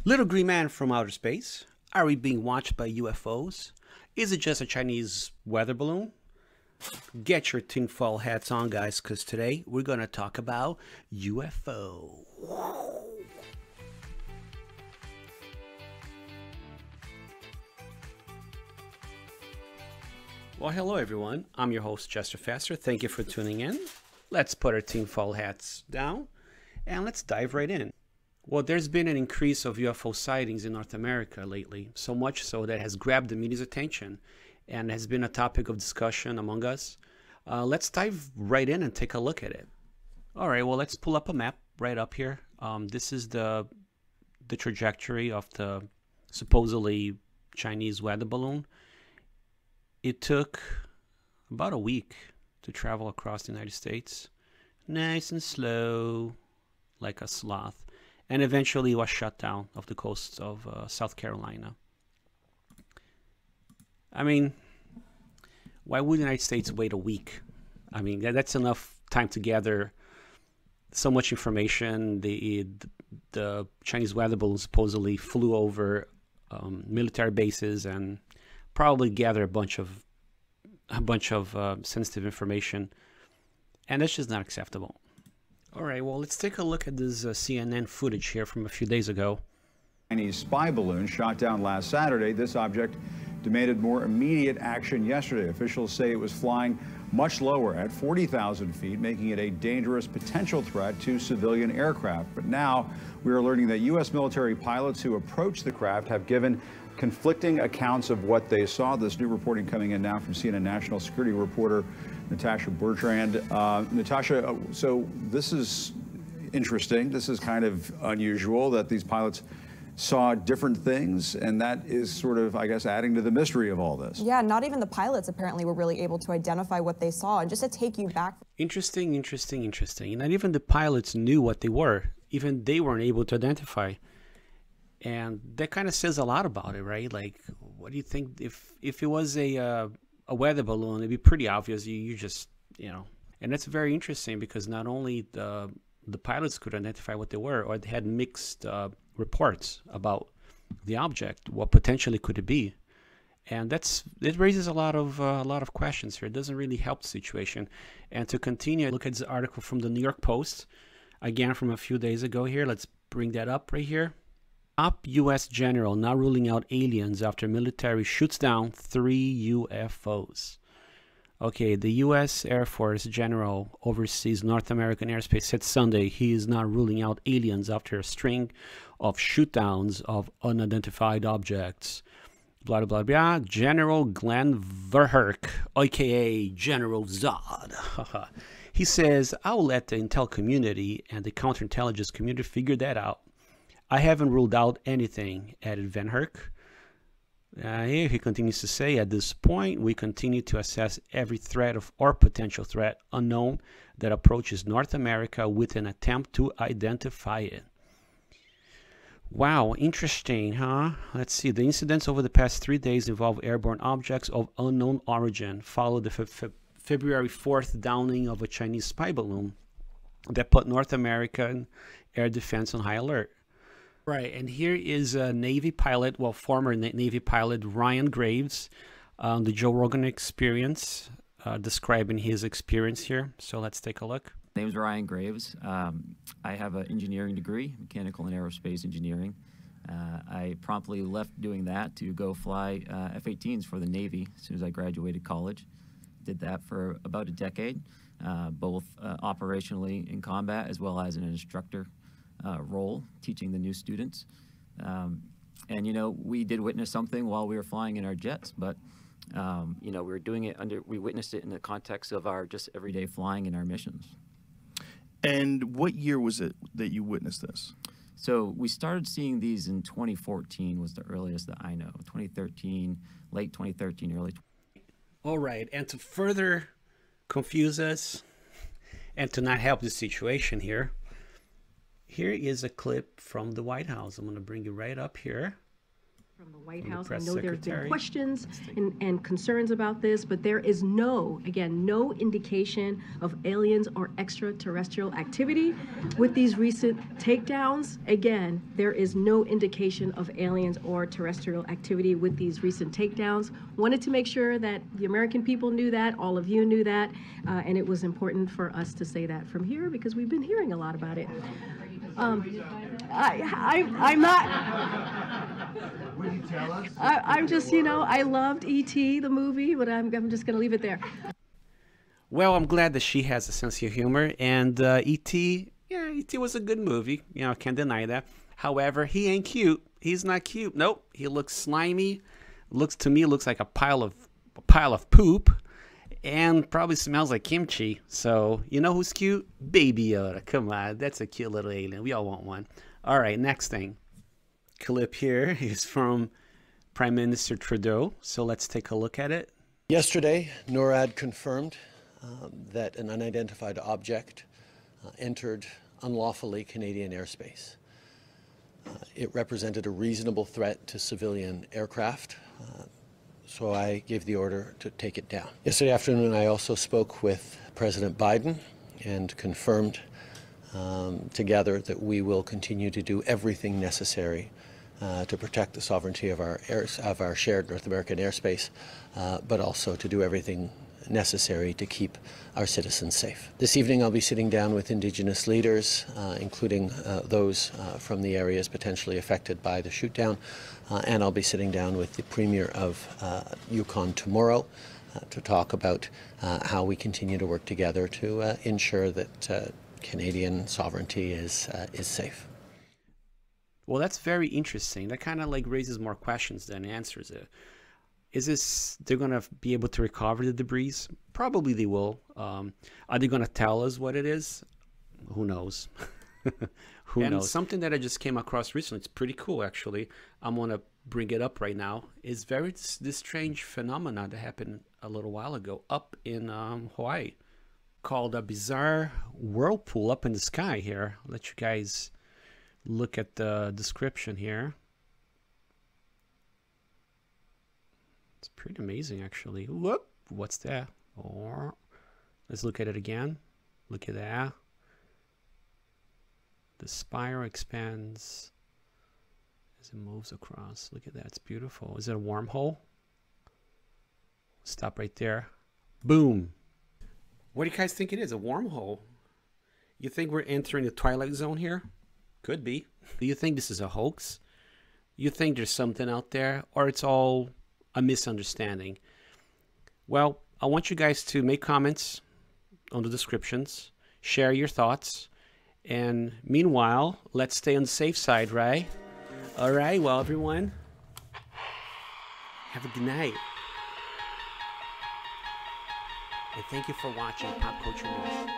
Little green man from outer space? Are we being watched by UFOs? Is it just a Chinese weather balloon? Get your tinfoil hats on, guys, because today we're going to talk about UFO. Well, hello everyone. I'm your host, Chester Faster. Thank you for tuning in. Let's put our tinfoil hats down and let's dive right in. Well, there's been an increase of UFO sightings in North America lately, so much so that has grabbed the media's attention and has been a topic of discussion among us. Let's dive right in and take a look at it. All right, well, let's pull up a map right up here. This is the trajectory of the supposedly Chinese weather balloon. It took about a week to travel across the United States, nice and slow, like a sloth, and eventually was shut down off the coast of South Carolina. I mean, why would the United States wait a week? I mean, that's enough time to gather so much information. The Chinese weather balloon supposedly flew over military bases and probably gather a bunch of sensitive information, and that's just not acceptable. All right, well, let's take a look at this CNN footage here from a few days ago. Chinese spy balloon shot down last Saturday. This object demanded more immediate action yesterday. Officials say it was flying much lower at 40,000 feet, making it a dangerous potential threat to civilian aircraft. But now we are learning that U.S. military pilots who approached the craft have given conflicting accounts of what they saw. This new reporting coming in now from CNN national security reporter Natasha Bertrand. Natasha, so this is interesting. This is kind of unusual that these pilots saw different things, and that is sort of, I guess, adding to the mystery of all this. Yeah, not even the pilots apparently were really able to identify what they saw. And just to take you back. Interesting. Not even the pilots knew what they were. Even they weren't able to identify. And that kind of says a lot about it, right? Like, what do you think if it was a weather balloon? It'd be pretty obvious. You just, and that's very interesting because not only the pilots could identify what they were, or they had mixed reports about the object. What potentially could it be? And it raises a lot of questions here. It doesn't really help the situation. And to continue, look at this article from the New York Post, again from a few days ago here. Let's bring that up right here. Top U.S. general now ruling out aliens after military shoots down 3 UFOs. Okay, the U.S. Air Force general oversees North American airspace said Sunday he is not ruling out aliens after a string of shootdowns of unidentified objects. Blah, blah, blah. General Glenn Verherk, a.k.a. General Zod. He says, I will let the intel community and the counterintelligence community figure that out. I haven't ruled out anything, added Van Herk. Here he continues to say, at this point, we continue to assess every threat or potential threat unknown that approaches North America with an attempt to identify it. Wow, interesting, huh? Let's see. The incidents over the past 3 days involve airborne objects of unknown origin, followed the February 4th downing of a Chinese spy balloon that put North American air defense on high alert. Right, and here is a Navy pilot, former Navy pilot Ryan Graves, the Joe Rogan experience, describing his experience here. So let's take a look. My name is Ryan Graves. I have an engineering degree, mechanical and aerospace engineering. I promptly left doing that to go fly F-18s for the Navy as soon as I graduated college. Did that for about a decade, both operationally in combat as well as an instructor role, teaching the new students. And, we did witness something while we were flying in our jets, but, we were doing it we witnessed it in the context of our just everyday flying in our missions. And what year was it that you witnessed this? So we started seeing these in 2014 was the earliest that I know. 2013, late 2013, early. All right, and to further confuse us and to not help the situation here, here is a clip from the White House. I'm going to bring you right up here. From the White From the House. I press know there have been secretary. questions and concerns about this, but there is no indication of aliens or extraterrestrial activity with these recent takedowns. Again, there is no indication of aliens or terrestrial activity with these recent takedowns. Wanted to make sure that the American people knew that, all of you knew that, and it was important for us to say that from here because we've been hearing a lot about it. I'm not. Will you tell us? I'm just, you know, I loved E.T., the movie, but I'm just going to leave it there. Well, I'm glad that she has a sense of humor. And E.T., yeah, E.T. was a good movie. You know, I can't deny that. However, he ain't cute. He's not cute. Nope. He looks slimy. To me, looks like a pile of poop. And probably smells like kimchi. So, you know who's cute? Baby Yoda. Come on. That's a cute little alien. We all want one. All right, next thing. Clip here is from Prime Minister Trudeau. So let's take a look at it. Yesterday, NORAD confirmed that an unidentified object entered unlawfully Canadian airspace. It represented a reasonable threat to civilian aircraft. So I gave the order to take it down. Yesterday afternoon, I also spoke with President Biden and confirmed together that we will continue to do everything necessary to protect the sovereignty of our shared North American airspace, but also to do everything necessary to keep our citizens safe. This evening I'll be sitting down with Indigenous leaders, including those from the areas potentially affected by the shootdown, and I'll be sitting down with the Premier of Yukon tomorrow to talk about how we continue to work together to ensure that Canadian sovereignty is safe. Well, that's very interesting. That kind of like raises more questions than answers it. Is this, they're going to be able to recover the debris? Probably they will. Are they going to tell us what it is? Who knows? Who knows? Something that I just came across recently, it's pretty cool actually. I'm going to bring it up right now. Is this strange phenomenon that happened a little while ago up in Hawaii called a bizarre whirlpool up in the sky here. I'll let you guys look at the description here. It's pretty amazing, actually. Whoop! What's that? Oh, let's look at it again. Look at that. The spiral expands as it moves across. Look at that. It's beautiful. Is it a wormhole? Stop right there. Boom. What do you guys think it is? A wormhole? You think we're entering the Twilight Zone here? Could be. Do you think this is a hoax? You think there's something out there? Or it's all a misunderstanding? Well, I want you guys to make comments on the descriptions. Share your thoughts. And meanwhile, let's stay on the safe side, right? All right, well, everyone, have a good night. And thank you for watching Pop Culture News.